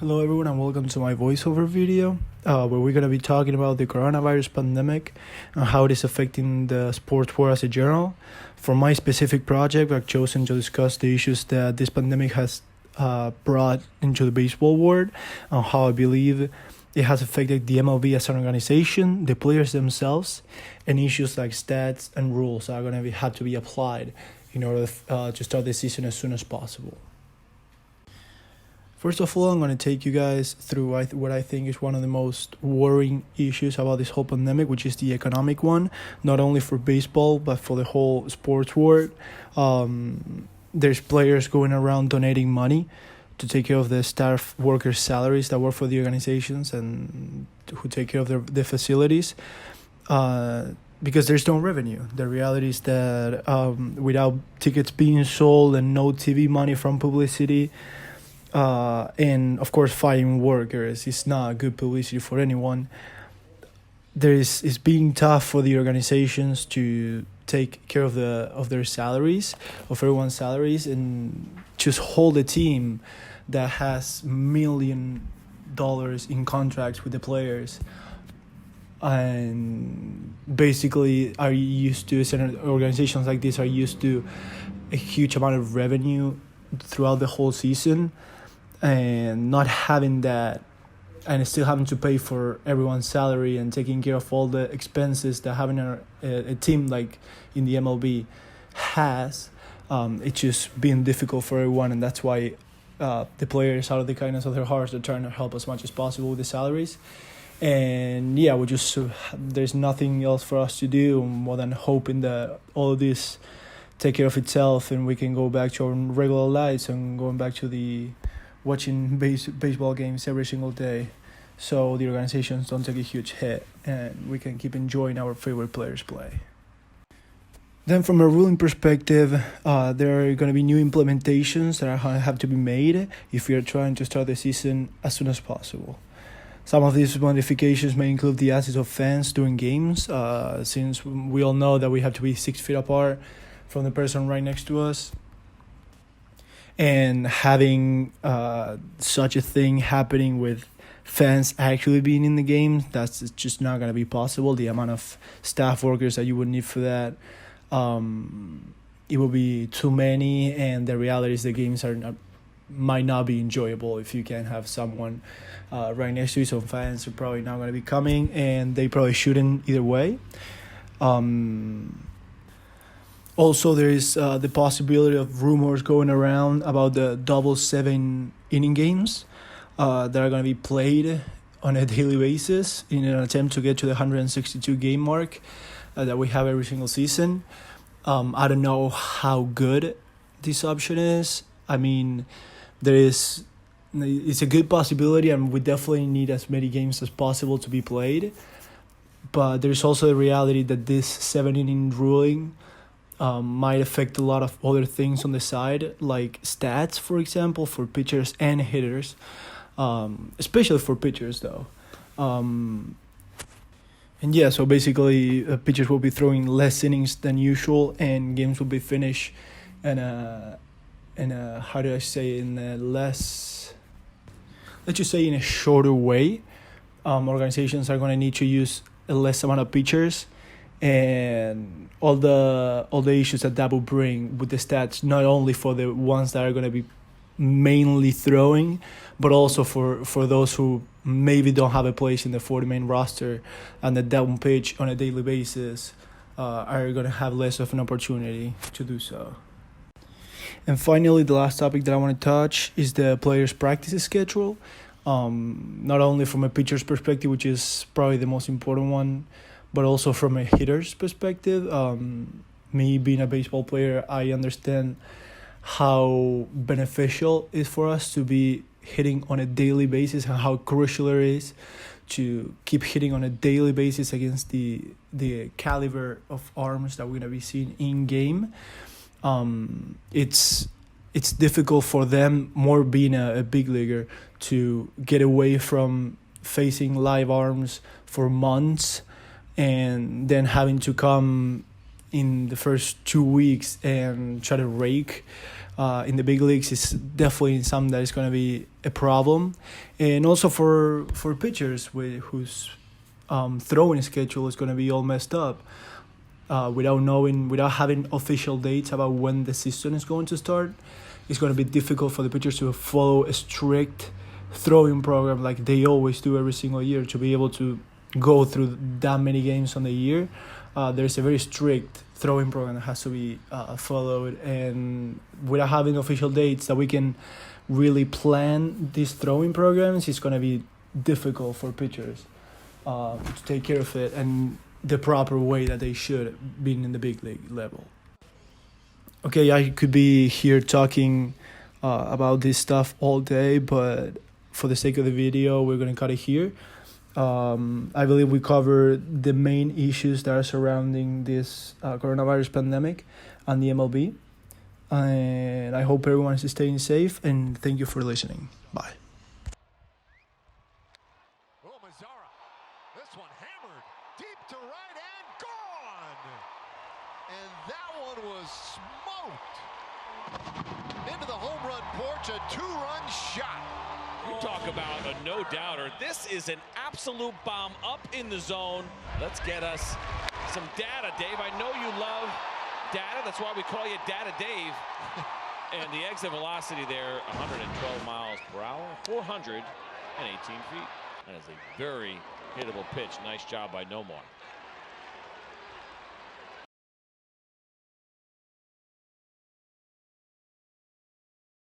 Hello everyone and welcome to my voiceover video where we're going to be talking about the coronavirus pandemic and how it is affecting the sports world as a general. For my specific project, I've chosen to discuss the issues that this pandemic has brought into the baseball world and how I believe it has affected the MLB as an organization, the players themselves, and issues like stats and rules that are going to have to be applied in order to start the season as soon as possible. First of all, I'm going to take you guys through what I think is one of the most worrying issues about this whole pandemic, which is the economic one, not only for baseball, but for the whole sports world. There's players going around donating money to take care of the staff workers' salaries that work for the organizations and who take care of the facilities because there's no revenue. The reality is that without tickets being sold and no TV money from publicity, and of course firing workers is not good publicity for anyone. It's being tough for the organizations to take care of their salaries, of everyone's salaries, and just hold a team that has $1 million in contracts with the players and basically are used to, certain organizations like this are used to a huge amount of revenue throughout the whole season. And not having that and still having to pay for everyone's salary and taking care of all the expenses that having a team like in the MLB has, it's just been difficult for everyone. And that's why the players, out of the kindness of their hearts, are trying to help as much as possible with the salaries. And yeah, there's nothing else for us to do more than hoping that all of this take care of itself and we can go back to our regular lives and going back to watching baseball games every single day, so the organizations don't take a huge hit and we can keep enjoying our favorite players play. Then from a ruling perspective, there are going to be new implementations that have to be made if we are trying to start the season as soon as possible. Some of these modifications may include the access of fans during games, since we all know that we have to be 6 feet apart from the person right next to us. And having such a thing happening with fans actually being in the game, that's just not going to be possible. The amount of staff workers that you would need for that, it will be too many, and the reality is the games might not be enjoyable if you can't have someone right next to you. So fans are probably not going to be coming, and they probably shouldn't either way. Also, there is the possibility of rumors going around about the double 7-inning games that are going to be played on a daily basis in an attempt to get to the 162 game mark that we have every single season. I don't know how good this option is. I mean, it's a good possibility, and we definitely need as many games as possible to be played. But there's also the reality that this 7-inning ruling might affect a lot of other things on the side, like stats, for example, for pitchers and hitters, especially for pitchers, though. And yeah, so basically, pitchers will be throwing less innings than usual, and games will be finished in a how do I say, in a less, let's just say, in a shorter way. Organizations are going to need to use a less amount of pitchers, and all the issues that will bring with the stats, not only for the ones that are going to be mainly throwing, but also for those who maybe don't have a place in the 40-man roster and that don't pitch on a daily basis, are going to have less of an opportunity to do so. And finally, the last topic that I want to touch is the players' practice schedule. Not only from a pitcher's perspective, which is probably the most important one, but also from a hitter's perspective. Me being a baseball player, I understand how beneficial it is for us to be hitting on a daily basis and how crucial it is to keep hitting on a daily basis against the caliber of arms that we're going to be seeing in game. It's difficult for them, more being a big leaguer, to get away from facing live arms for months and then having to come in the first 2 weeks and try to rake in the big leagues is definitely something that is going to be a problem. And also for pitchers whose throwing schedule is going to be all messed up. Without having official dates about when the season is going to start, it's going to be difficult for the pitchers to follow a strict throwing program like they always do every single year to be able to go through that many games on the year. There's a very strict throwing program that has to be followed, and without having official dates that we can really plan these throwing programs, it's going to be difficult for pitchers to take care of it and the proper way that they should, being in the big league level. Okay, I could be here talking about this stuff all day, but for the sake of the video, we're going to cut it here. I believe we covered the main issues that are surrounding this coronavirus pandemic and the MLB. And I hope everyone is staying safe, and thank you for listening. Bye. This one hammered deep to right and gone. And that one was smoked into the home run porch, a two-run shot. You talk about a no-doubter. This is an absolute bomb up in the zone. Let's get us some data, Dave. I know you love data. That's why we call you Data Dave. And the exit velocity there, 112 miles per hour, 418 feet. That is a very hittable pitch. Nice job by Nomar.